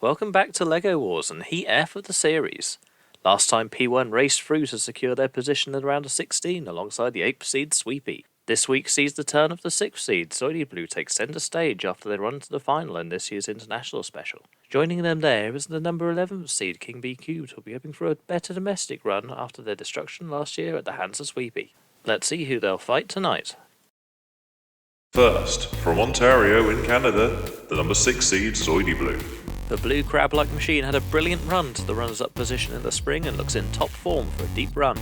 welcome back to LEGO Wars and Heat F of the series. Last time P1 raced through to secure their position in round of 16 alongside the 8th seed Sweepy. This week sees the turn of the 6th seed Zoidy Blue take centre stage after they run to the final in this year's international special. Joining them there is the number 11th seed King B Cubed, who will be hoping for a better domestic run after their destruction last year at the hands of Sweepy. Let's see who they'll fight tonight. First, from Ontario in Canada, the number 6 seed Zoidy Blue. The blue crab-like machine had a brilliant run to the runners-up position in the spring and looks in top form for a deep run.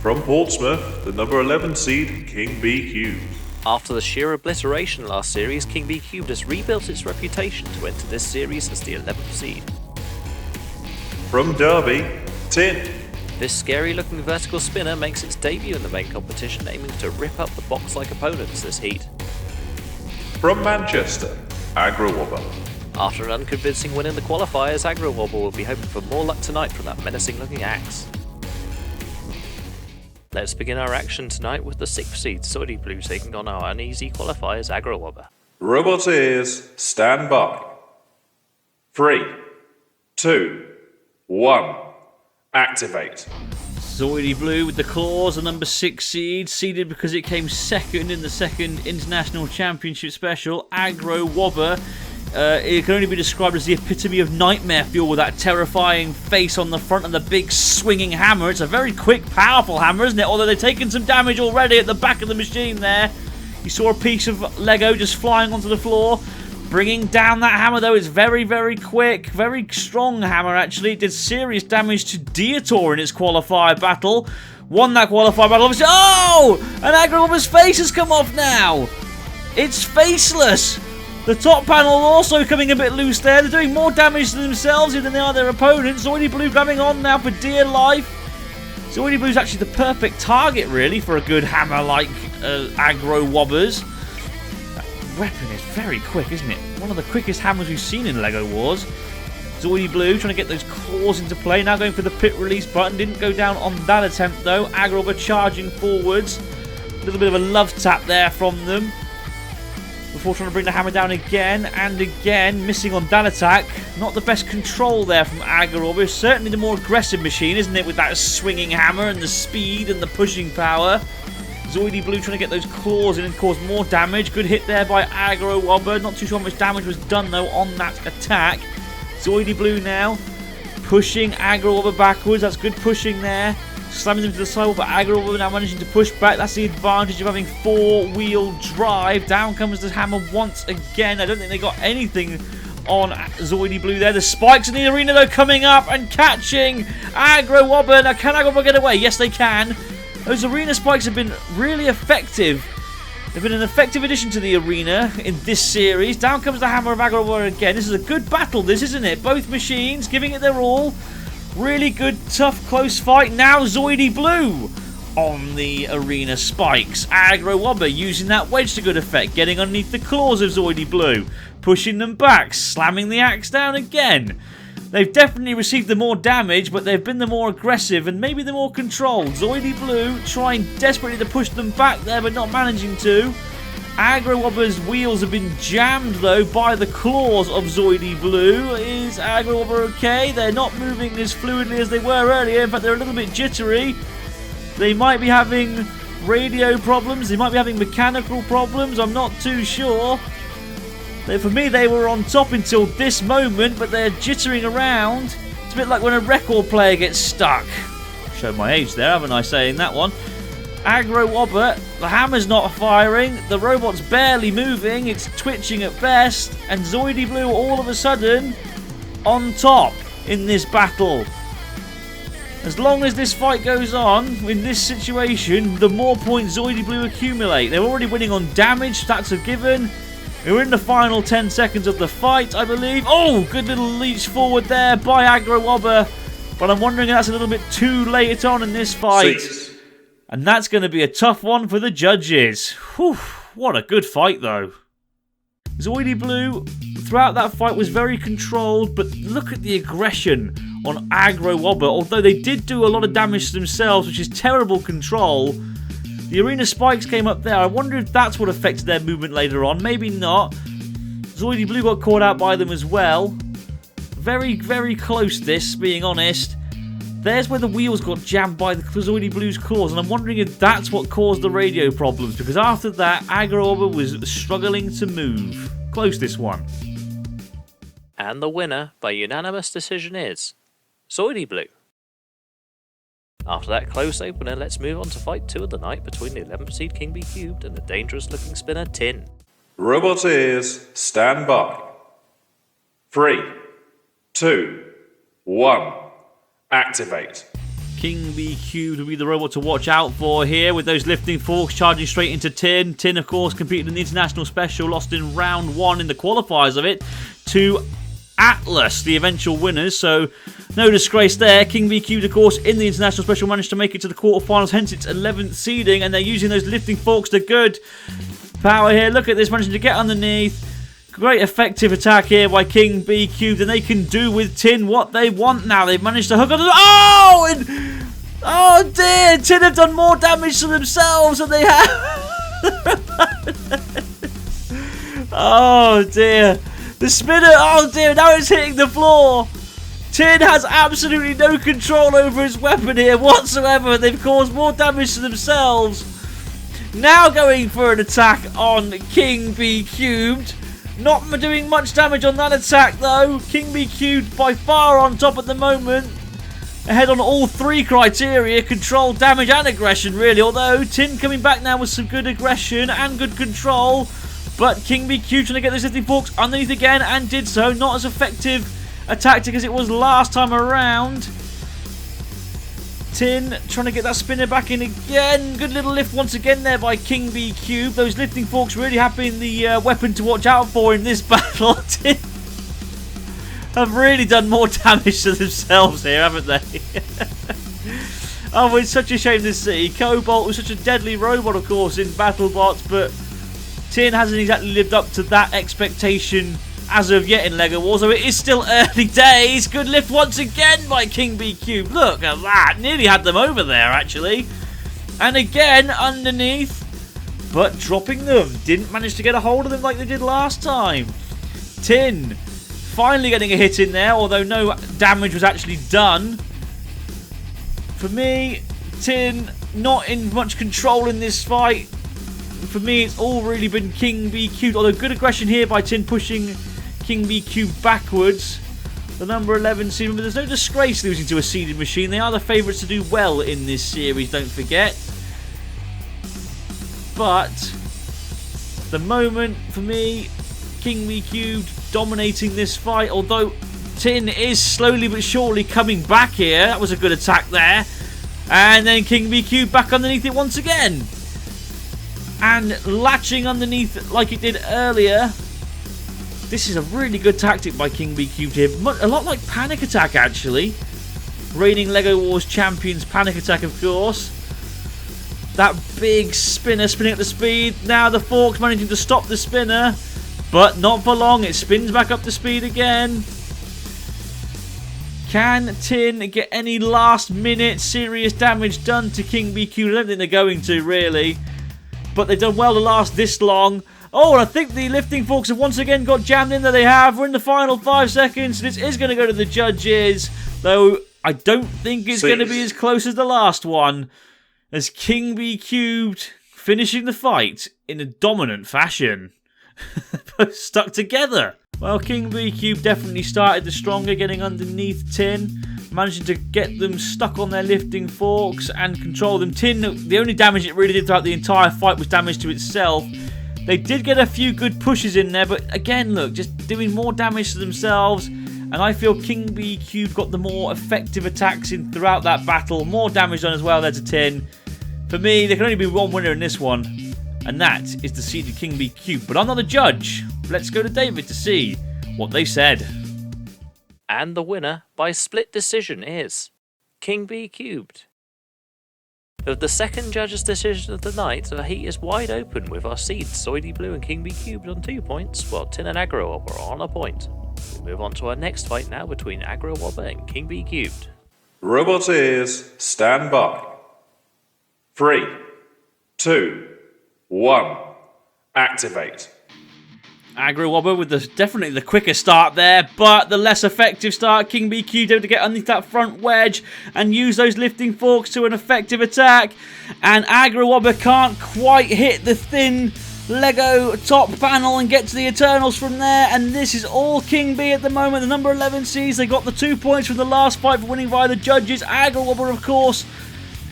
From Portsmouth, the number 11 seed King B Cubed. After the sheer obliteration last series, King B Cubed has rebuilt its reputation to enter this series as the 11th seed. From Derby, Tin. This scary-looking vertical spinner makes its debut in the main competition, aiming to rip up the box-like opponents this heat. From Manchester, Agro Wobber. After an unconvincing win in the qualifiers, Agro Wobber will be hoping for more luck tonight from that menacing-looking axe. Let's begin our action tonight with the 6th seed Zoidy Blue taking on our uneasy qualifiers Agro Wobber. Robot ears, stand by. 3, 2, 1, activate. Zoidy Blue with the claws, the number 6 seed, seeded because it came second in the second International Championship Special. Agro Wobber, it can only be described as the epitome of nightmare fuel with that terrifying face on the front and the big swinging hammer. It's a very quick, powerful hammer, isn't it? Although they've taken some damage already at the back of the machine there. You saw a piece of Lego just flying onto the floor. Bringing down that hammer, though, is very, very quick. Very strong hammer, actually. It did serious damage to Deator in its qualifier battle. Won that qualifier battle, obviously. Oh! And Agro Wobber's face has come off now. It's faceless. The top panel also coming a bit loose there. They're doing more damage to themselves than they are their opponents. Zoidy Blue grabbing on now for dear life. Zoidy Blue's actually the perfect target, really, for a good hammer like Agro Wobbers. Weapon is very quick, isn't it? One of the quickest hammers we've seen in LEGO Wars. Zoidy Blue trying to get those claws into play. Now going for the pit release button. Didn't go down on that attempt though. Agro Wobber charging forwards. A little bit of a love tap there from them. Before trying to bring the hammer down again and again. Missing on that attack. Not the best control there from Agro Wobber. Certainly the more aggressive machine, isn't it? With that swinging hammer and the speed and the pushing power. Zoidy Blue trying to get those claws in and cause more damage. Good hit there by Agro Wobber. Not too sure how much damage was done though on that attack. Zoidy Blue now pushing Agro Wobber backwards. That's good pushing there. Slamming them to the side, but Agro Wobber now managing to push back. That's the advantage of having four-wheel drive. Down comes the hammer once again. I don't think they got anything on Zoidy Blue there. The spikes in the arena though coming up and catching Agro Wobber. Now can Agro Wobber get away? Yes they can. Those arena spikes have been really effective. They've been an effective addition to the arena in this series. Down comes the hammer of Agro Wobber again. This is a good battle, this, isn't it? Both machines giving it their all. Really good, tough, close fight. Now Zoidy Blue on the arena spikes. Agro Wobber using that wedge to good effect. Getting underneath the claws of Zoidy Blue. Pushing them back. Slamming the axe down again. They've definitely received the more damage, but they've been the more aggressive and maybe the more controlled. Zoidy Blue trying desperately to push them back there, but not managing to. Agro Wobber's wheels have been jammed, though, by the claws of Zoidy Blue. Is Agro Wobber okay? They're not moving as fluidly as they were earlier. In fact, they're a little bit jittery. They might be having radio problems. They might be having mechanical problems. I'm not too sure. For me, they were on top until this moment, but they're jittering around. It's a bit like when a record player gets stuck. Showed my age there, haven't I, saying that one? Agro Wobber, the hammer's not firing, the robot's barely moving, it's twitching at best, and Zoidy Blue all of a sudden on top in this battle. As long as this fight goes on, in this situation, the more points Zoidy Blue accumulate. They're already winning on damage, stats are given. We're in the final 10 seconds of the fight, I believe. Oh, good little leech forward there by Agro Wobber. But I'm wondering if that's a little bit too late on in this fight. And that's going to be a tough one for the judges. Whew, what a good fight, though. Zoidy Blue, throughout that fight, was very controlled. But look at the aggression on Agro Wobber. Although they did do a lot of damage to themselves, which is terrible control. The arena spikes came up there. I wonder if that's what affected their movement later on. Maybe not. Zoidy Blue got caught out by them as well. Very, very close this, being honest. There's where the wheels got jammed by the Zoidy Blue's claws, and I'm wondering if that's what caused the radio problems, because after that, Agro was struggling to move. Close this one. And the winner by unanimous decision is Zoidy Blue. After that close opener, let's move on to fight 2 of the night between the 11th seed King B Cubed and the dangerous looking spinner Tin. Robot ears, stand by. 3, 2, 1. Activate. King B Cubed will be the robot to watch out for here, with those lifting forks charging straight into Tin. Tin, of course, competed in the international special, lost in round 1 in the qualifiers of it to Atlas, the eventual winners, so no disgrace there. King B Cubed, of course, in the international special managed to make it to the quarterfinals, hence its 11th seeding, and they're using those lifting forks to good power here. Look at this, managing to get underneath. Great effective attack here by King B Cubed, and they can do with Tin what they want now. They've managed to hook on. Oh! And, oh dear! Tin have done more damage to themselves than they have. Oh dear. The spinner, oh dear, now it's hitting the floor. Tin has absolutely no control over his weapon here whatsoever. They've caused more damage to themselves. Now going for an attack on King B Cubed. Not doing much damage on that attack though. King B Cubed by far on top at the moment. Ahead on all 3 criteria. Control, damage and aggression really. Although Tin coming back now with some good aggression and good control. But King B Cubed trying to get those lifting forks underneath again and did so. Not as effective a tactic as it was last time around. Tin trying to get that spinner back in again. Good little lift once again there by King B Cubed. Those lifting forks really have been the weapon to watch out for in this battle. Tin have really done more damage to themselves here, haven't they? Oh, it's such a shame to see. Cobalt was such a deadly robot, of course, in BattleBots, but Tin hasn't exactly lived up to that expectation as of yet in LEGO Wars, so it is still early days. Good lift once again by King B Cubed. Look at that. Nearly had them over there, actually. And again, underneath, but dropping them. Didn't manage to get a hold of them like they did last time. Tin finally getting a hit in there, although no damage was actually done. For me, Tin not in much control in this fight. For me, it's all really been King B Cubed, although good aggression here by Tin pushing King B Cubed backwards. The number 11 seed. Remember, there's no disgrace losing to a seeded machine. They are the favourites to do well in this series, don't forget. But the moment, for me, King B Cubed dominating this fight, although Tin is slowly but surely coming back here. That was a good attack there. And then King B Cubed back underneath it once again. And latching underneath like it did earlier. This is a really good tactic by King B Cubed here. A lot like Panic Attack, actually. Reigning LEGO Wars champions Panic Attack, of course. That big spinner spinning at the speed. Now the forks managing to stop the spinner. But not for long. It spins back up to speed again. Can Tin get any last minute serious damage done to King B Cubed? I don't think they're going to, really. But they've done well to last this long. Oh, and I think the lifting forks have once again got jammed in. There they have. We're in the final 5 seconds. This is going to go to the judges. Though I don't think it's going to be as close as the last one. As King B Cubed finishing the fight in a dominant fashion. Both stuck together. Well, King B Cubed definitely started the stronger, getting underneath Tin. Managing to get them stuck on their lifting forks and control them. Tin, the only damage it really did throughout the entire fight was damage to itself. They did get a few good pushes in there, but again, look, just doing more damage to themselves. And I feel King B Cubed got the more effective attacks in throughout that battle. More damage done as well there to Tin. For me, there can only be one winner in this one, and that is the seeded King B Cubed. But I'm not a judge. Let's go to David to see what they said. And the winner by split decision is King B Cubed. Of the second judge's decision of the night, the heat is wide open with our seeds Zoidy Blue and King B Cubed on 2 points, while Tin and Agro Wobber are on a point. We move on to our next fight now between Agro Wobber and King B Cubed. Robot ears, stand by. 3, 2, 1. Activate. Aggro Wobber with definitely the quicker start there, but the less effective start. King Bee Cubed able to get underneath that front wedge and use those lifting forks to an effective attack. And Aggro Wobber can't quite hit the thin Lego top panel and get to the Eternals from there. And this is all King Bee at the moment. The number 11 seeds, they got the 2 points from the last fight for winning via the judges. Aggro Wobber, of course,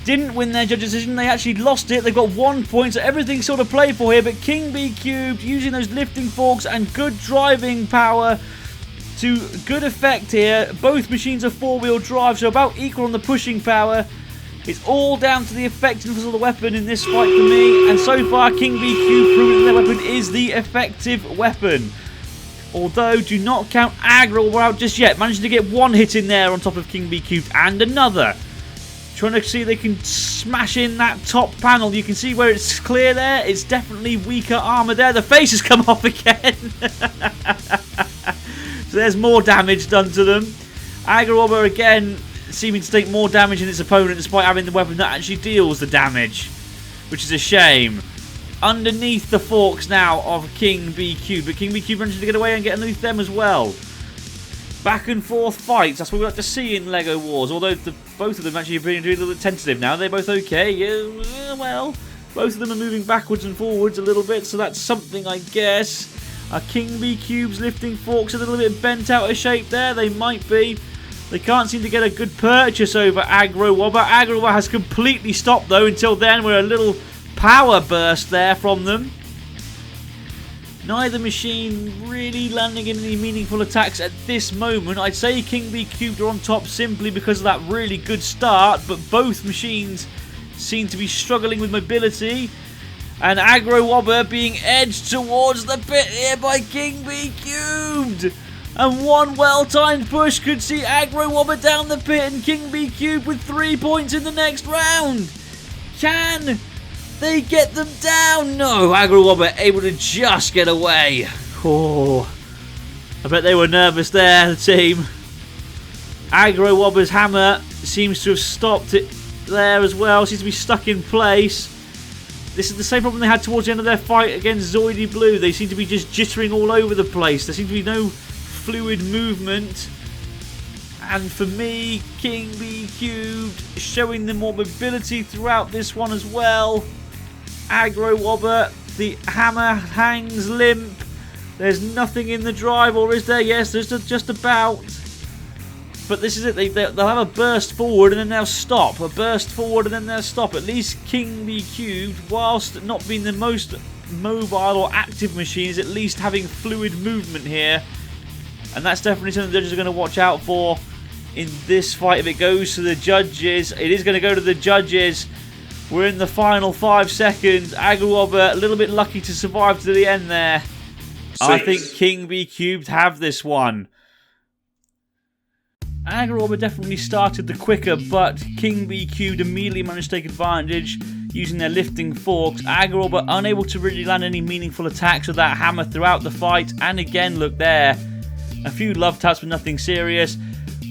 didn't win their judge decision. They actually lost it. They've got 1 point, so everything's sort of played for here. But King Bee Cubed using those lifting forks and good driving power to good effect here. Both machines are four-wheel drive, so about equal on the pushing power. It's all down to the effectiveness of the weapon in this fight for me. And so far, King Bee Cubed proving that their weapon is the effective weapon. Although, do not count Aggro out just yet. Managing to get one hit in there on top of King Bee Cubed and another. Trying to see if they can smash in that top panel. You can see where it's clear there. It's definitely weaker armor there. The face has come off again. So there's more damage done to them. Aggro Wobber again seeming to take more damage than its opponent despite having the weapon that actually deals the damage, which is a shame. Underneath the forks now of King Bee Cubed, but King Bee Cubed managed to get away and get underneath them as well. Back and forth fights, that's what we like to see in LEGO Wars, although both of them actually are being a little bit tentative now. They're both okay, yeah, well, both of them are moving backwards and forwards a little bit, so that's something, I guess. Are King Bee Cubes lifting forks a little bit bent out of shape there? They might be. They can't seem to get a good purchase over Aggro Wobber. Aggro Wobber has completely stopped though until then, with a little power burst there from them. Neither machine really landing in any meaningful attacks at this moment. I'd say King Bee Cubed are on top simply because of that really good start, but both machines seem to be struggling with mobility. And Aggro Wobber being edged towards the pit here by King Bee Cubed. And one well-timed push could see Aggro Wobber down the pit and King Bee Cubed with 3 points in the next round. Can they get them down? No, Aggro Wobber able to just get away. Oh, I bet they were nervous there, the team. Aggro Wobber's hammer seems to have stopped it there as well. Seems to be stuck in place. This is the same problem they had towards the end of their fight against Zoidy Blue. They seem to be just jittering all over the place. There seems to be no fluid movement. And for me, King Bee Cubed showing them more mobility throughout this one as well. Aggro Wobber, the hammer hangs limp. There's nothing in the drive, or is there? Yes, there's just about. But this is it. They'll have a burst forward and then they'll stop. A burst forward and then they'll stop. At least King Bee Cubed, whilst not being the most mobile or active machine, is at least having fluid movement here. And that's definitely something the judges are going to watch out for in this fight. If it goes to the judges, it is going to go to the judges. We're in the final 5 seconds. Aggro Wobber a little bit lucky to survive to the end there. I think King Bee Cubed have this one. Aggro Wobber definitely started the quicker, but King Bee Cubed immediately managed to take advantage using their lifting forks. Aggro Wobber unable to really land any meaningful attacks with that hammer throughout the fight. And again, look there. A few love taps, but nothing serious.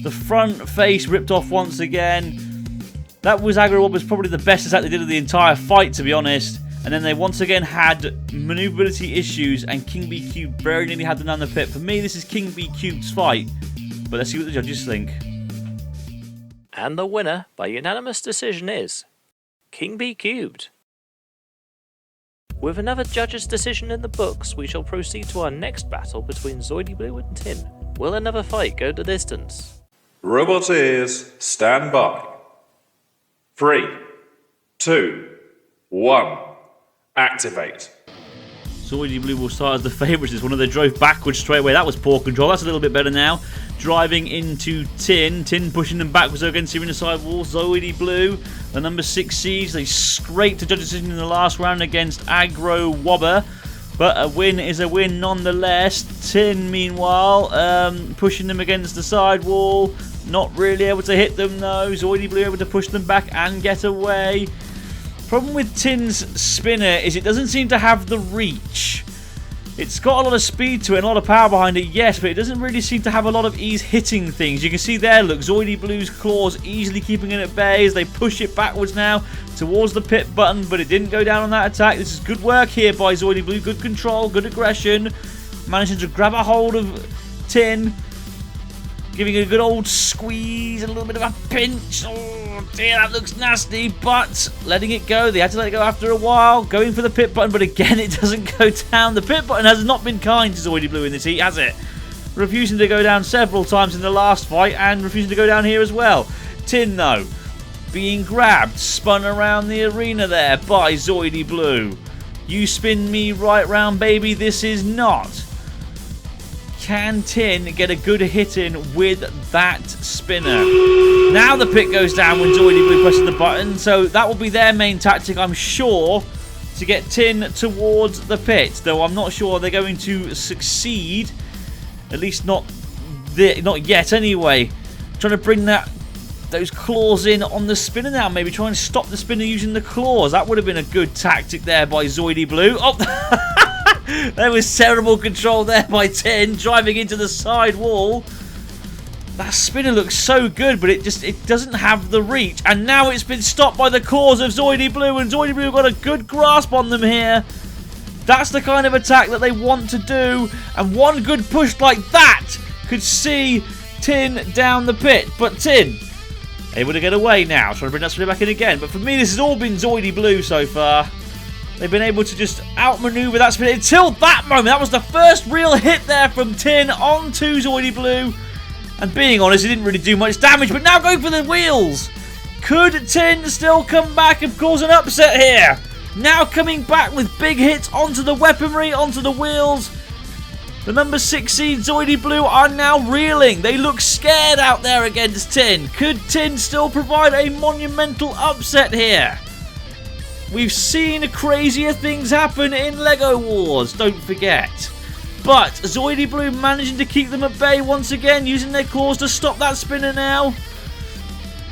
The front face ripped off once again. That was Aggro Wobber's probably the best attack they did of the entire fight, to be honest. And then they once again had maneuverability issues, and King Bee Cubed very nearly had them down the pit. For me, this is King Bee Cubed's fight. But let's see what the judges think. And the winner by unanimous decision is King Bee Cubed. With another judge's decision in the books, we shall proceed to our next battle between Zoidy Blue and Tin. Will another fight go the distance? Robot ears, stand by. 3, 2, 1, activate. Zoidy Blue will start as the favourites. It's one of they drove backwards straight away. That was poor control. That's a little bit better now. Driving into Tin. Tin pushing them backwards against the side wall. Zoidy Blue, the number 6 seeds. They scraped a judge decision in the last round against Aggro Wobber. But a win is a win nonetheless. Tin, meanwhile, pushing them against the side wall. Not really able to hit them though. Zoidy Blue able to push them back and get away. Problem with Tin's spinner is it doesn't seem to have the reach. It's got a lot of speed to it and a lot of power behind it, yes, but it doesn't really seem to have a lot of ease hitting things. You can see there, look, Zoidy Blue's claws easily keeping it at bay as they push it backwards now towards the pit button, but it didn't go down on that attack. This is good work here by Zoidy Blue. Good control, good aggression. managing to grab a hold of Tin, giving a good old squeeze, a little bit of a pinch. Oh dear, that looks nasty, but letting it go. They had to let it go after a while, going for the pit button, but again, it doesn't go down. The pit button has not been kind to Zoidy Blue in this heat, has it? Refusing to go down several times in the last fight, and refusing to go down here as well. Tin, though, being grabbed, spun around the arena there by Zoidy Blue. You spin me right round, baby. This is not. Can Tin get a good hit in with that spinner? Now the pit goes down when Zoidy Blue presses the button, so that will be their main tactic, I'm sure, to get Tin towards the pit. Though I'm not sure they're going to succeed, at least not yet anyway. Trying to bring those claws in on the spinner now. Maybe try and stop the spinner using the claws. That would have been a good tactic there by Zoidy Blue. Oh, there was terrible control there by Tin, driving into the side wall. That spinner looks so good, but it doesn't have the reach. And now it's been stopped by the claws of Zoidy Blue, and Zoidy Blue got a good grasp on them here. That's the kind of attack that they want to do, and one good push like that could see Tin down the pit. But Tin able to get away now, trying to bring that spinner back in again. But for me, this has all been Zoidy Blue so far. They've been able to just outmaneuver that spinner until that moment. That was the first real hit there from Tin onto Zoidy Blue. And being honest, it didn't really do much damage, but now going for the wheels. Could Tin still come back and cause an upset here? Now coming back with big hits onto the weaponry, onto the wheels. The number 6 seed Zoidy Blue are now reeling. They look scared out there against Tin. Could Tin still provide a monumental upset here? We've seen crazier things happen in LEGO Wars, don't forget. But Zoidy Blue managing to keep them at bay once again, using their claws to stop that spinner now.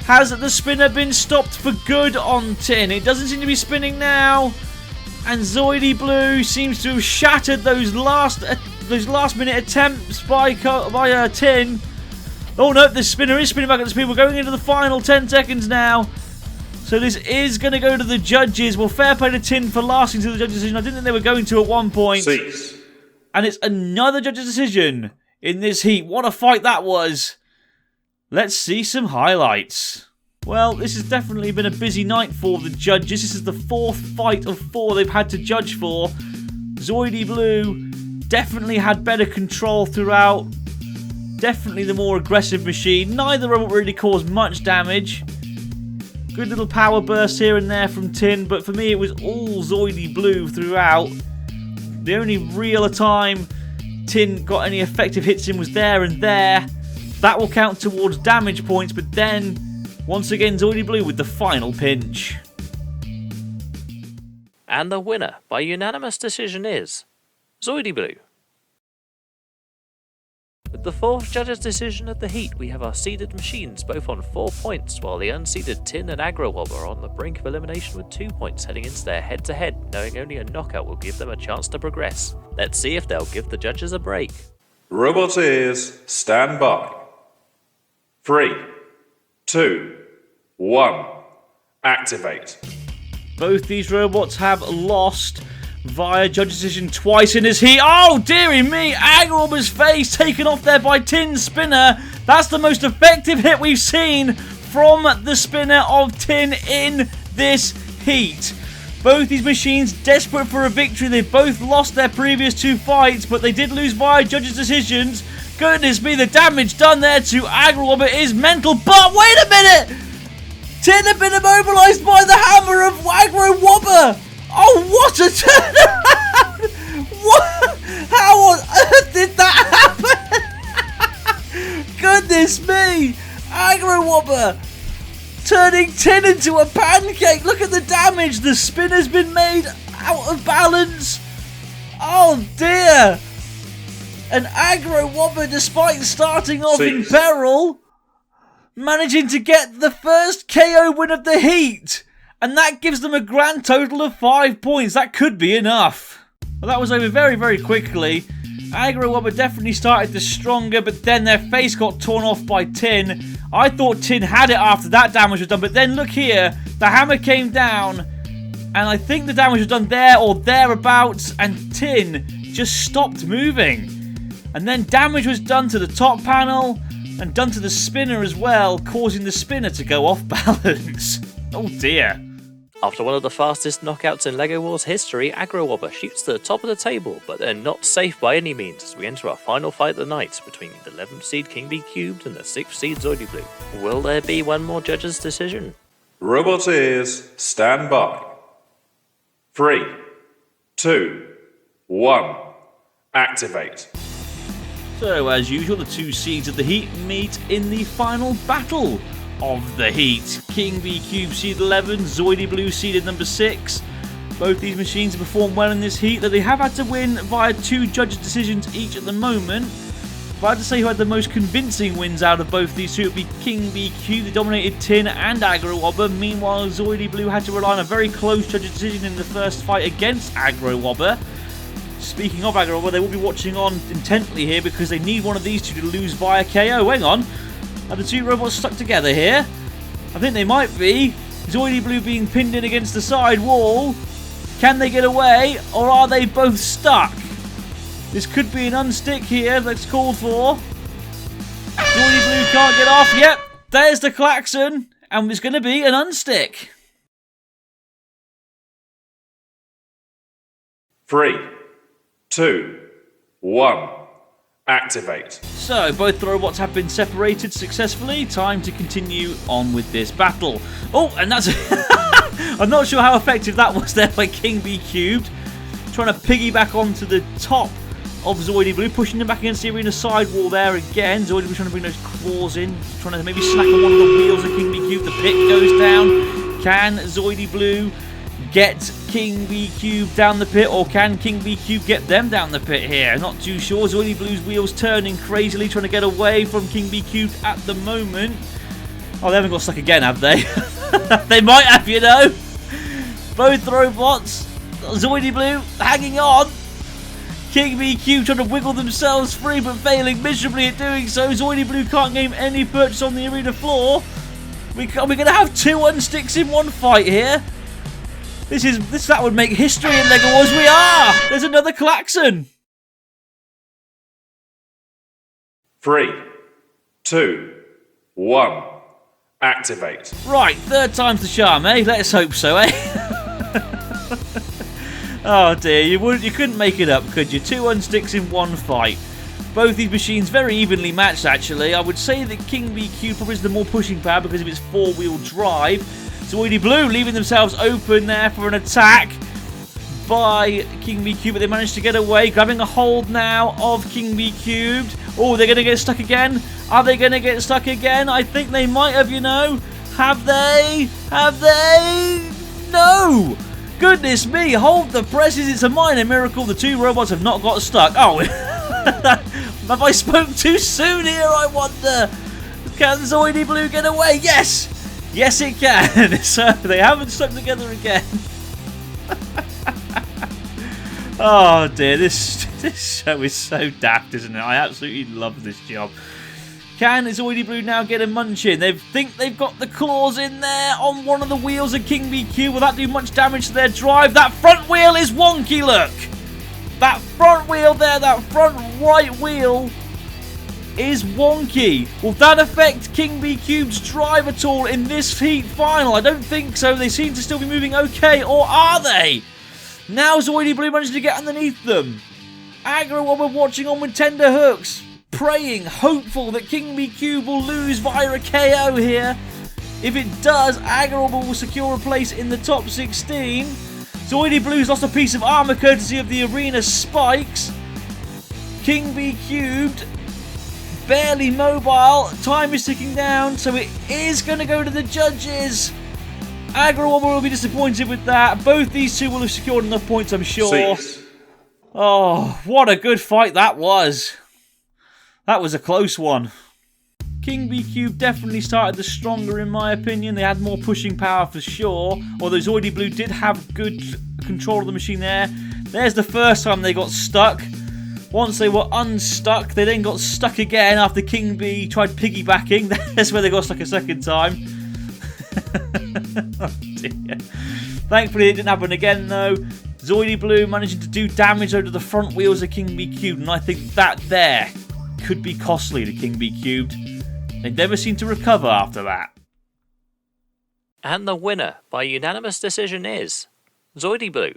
Has the spinner been stopped for good on Tin? It doesn't seem to be spinning now. And Zoidy Blue seems to have shattered those last minute attempts by Tin. Oh no, the spinner is spinning back at the speed. We're going into the final 10 seconds now. So this is going to go to the judges. Well, fair play to Tin for lasting to the judges' decision. I didn't think they were going to at one point. 6. And it's another judge's decision in this heat. What a fight that was. Let's see some highlights. Well, this has definitely been a busy night for the judges. This is the 4th fight of 4 they've had to judge for. Zoidy Blue definitely had better control throughout. Definitely the more aggressive machine. Neither robot really caused much damage. Good little power burst here and there from Tin, but for me it was all Zoidy Blue throughout. The only real time Tin got any effective hits in was there and there. That will count towards damage points, but then, once again, Zoidy Blue with the final pinch. And the winner by unanimous decision is Zoidy Blue. With the 4th judge's decision of the heat, we have our seeded machines both on 4 points, while the unseeded Tin and Aggro Wob are on the brink of elimination with 2 points, heading into their head-to-head, knowing only a knockout will give them a chance to progress. Let's see if they'll give the judges a break. Robot ears, stand by. 3, 2, 1, activate. Both these robots have lost via judge decision twice in this heat. Oh, dearie me! Agrobber's face taken off there by Tin's spinner. That's the most effective hit we've seen from the spinner of Tin in this heat. Both these machines desperate for a victory. They've both lost their previous 2 fights, but they did lose via judges' decisions. Goodness me, the damage done there to Agrobber is mental. But wait a minute! Tin had been immobilized by the hammer of Agrobber. Oh, what a turnaround! What? How on earth did that happen? Goodness me! Agrowobber turning Tin into a pancake. Look at the damage. The spinner's been made out of balance. Oh dear! And Agrowobber, despite starting off in peril, managing to get the first KO win of the heat. And that gives them a grand total of 5 points. That could be enough. Well, that was over very, very quickly. Agrowobber definitely started the stronger, but then their face got torn off by Tin. I thought Tin had it after that damage was done, but then look here. The hammer came down, and I think the damage was done there or thereabouts, and Tin just stopped moving. And then damage was done to the top panel and done to the spinner as well, causing the spinner to go off balance. Oh dear. After one of the fastest knockouts in LEGO Wars history, Aggro Wobber shoots to the top of the table, but they're not safe by any means as we enter our final fight of the night between the 11th seed King Bee Cubed and the 6th seed Zoidy Blue. Will there be one more judge's decision? Robot ears, stand by. 3, 2, 1, activate. So, as usual, the two seeds of the heat meet in the final battle of the heat. King Bee Cube seed 11, Zoidy Blue seeded number 6. Both these machines have performed well in this heat, though they have had to win via 2 judges' decisions each at the moment. If I had to say who had the most convincing wins out of both these two, it would be King Bee Cube. They dominated Tin and Aggro Wobber. Meanwhile, Zoidy Blue had to rely on a very close judges' decision in the first fight against Aggro Wobber. Speaking of Aggro Wobber, they will be watching on intently here because they need one of these two to lose via KO. Hang on. Are the two robots stuck together here? I think they might be. Zoidy Blue being pinned in against the side wall. Can they get away, or are they both stuck? This could be an unstick here that's called for. Zoidy Blue can't get off. Yep, there's the klaxon, and it's going to be an unstick. 3, 2, 1, activate. So, both the robots have been separated successfully. Time to continue on with this battle. Oh, and that's... I'm not sure how effective that was there by King Bee Cubed. Trying to piggyback onto the top of Zoidy Blue, pushing them back against the arena sidewall there again. Zoidy Blue trying to bring those claws in, trying to maybe snack on one of the wheels of King Bee Cube. The pit goes down. Can Zoidy Blue get King Bee Cube down the pit, or can King Bee Cube get them down the pit here? Not too sure. Zoidy Blue's wheels turning crazily, trying to get away from King Bee Cube at the moment. Oh, they haven't got stuck again, have they? They might have, you know. Both robots, Zoidy Blue hanging on. King Bee Cube trying to wiggle themselves free, but failing miserably at doing so. Zoidy Blue can't gain any purchase on the arena floor. We're going to have 2 unsticks in one fight here. That would make history in LEGO Wars. We are! There's another klaxon. 3, 2, 1, activate. Right, 3rd time's the charm, eh? Let's hope so, eh? Oh dear, you couldn't make it up, could you? 2 unsticks in one fight. Both these machines very evenly matched, actually. I would say that King Bee Cube probably has the more pushing power because of its 4-wheel drive. Zoidy Blue leaving themselves open there for an attack by King Bee Cube, but they managed to get away, grabbing a hold now of King Bee Cubed. Oh, they're going to get stuck again. Are they going to get stuck again? I think they might have, you know. Have they? Have they? No! Goodness me, hold the presses. It's a minor miracle the 2 robots have not got stuck. Oh, have I spoke too soon here, I wonder? Can Zoidy Blue get away? Yes! Yes, it can. So they haven't stuck together again. Oh dear, this show is so daft, isn't it? I absolutely love this job. Can Zoidy Blue now get a munch in? They think they've got the claws in there on one of the wheels of King Bee Cube. Will that do much damage to their drive? That front wheel is wonky, look! That front wheel there, that front right wheel is wonky. Will that affect King Bee Cube's drive at all in this heat final? I don't think so. They seem to still be moving okay, or are they? Now Zoidy Blue managed to get underneath them. Aggro Wobber watching on with tender hooks, praying, hopeful that King Bee Cube will lose via a KO here. If it does, Aggro Wobber will secure a place in the top 16. Zoidy Blue's lost a piece of armour courtesy of the arena spikes. King Bee Cubed barely mobile. Time is ticking down, so it is going to go to the judges. Aggro Wobber will be disappointed with that. Both these two will have secured enough points, I'm sure. 6. Oh, what a good fight that was. That was a close one. King Bee Cube definitely started the stronger in my opinion. They had more pushing power for sure. Although Zoidy Blue did have good control of the machine there. There's the first time they got stuck. Once they were unstuck, they then got stuck again after King Bee tried piggybacking. That's where they got stuck a second time. Oh dear. Thankfully it didn't happen again though. Zoidy Blue managing to do damage over the front wheels of King B Cubed, and I think that there could be costly to King B Cubed. They never seem to recover after that. And the winner by unanimous decision is Zoidy Blue.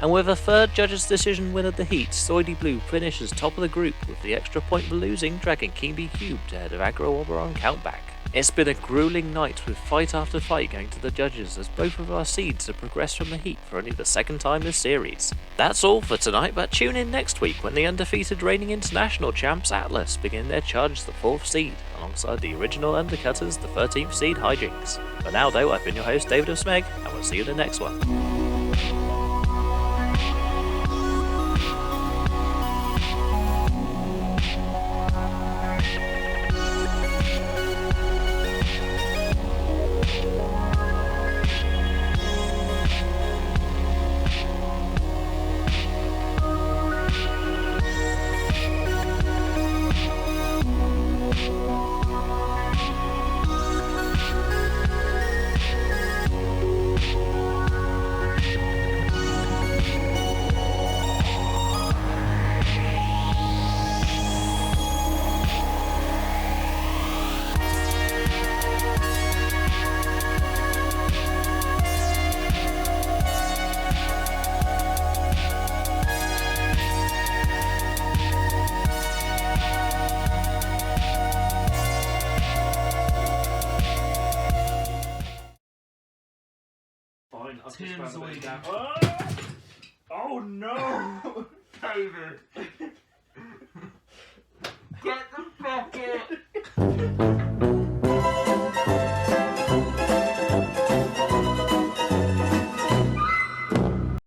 And with a third judge's decision win of the heat, Zoidy Blue finishes top of the group with the extra point for losing, dragging King B Cubed ahead of Aggro Wobber on countback. It's been a grueling night with fight after fight going to the judges as both of our seeds have progressed from the heat for only the second time this series. That's all for tonight, but tune in next week when the undefeated reigning international champs Atlas begin their charge as the 4th seed, alongside the original undercutters, the 13th seed Hijinks. For now though, I've been your host David of Smeg, and we'll see you in the next one. Tim's way down. Oh no! David! Get the bucket!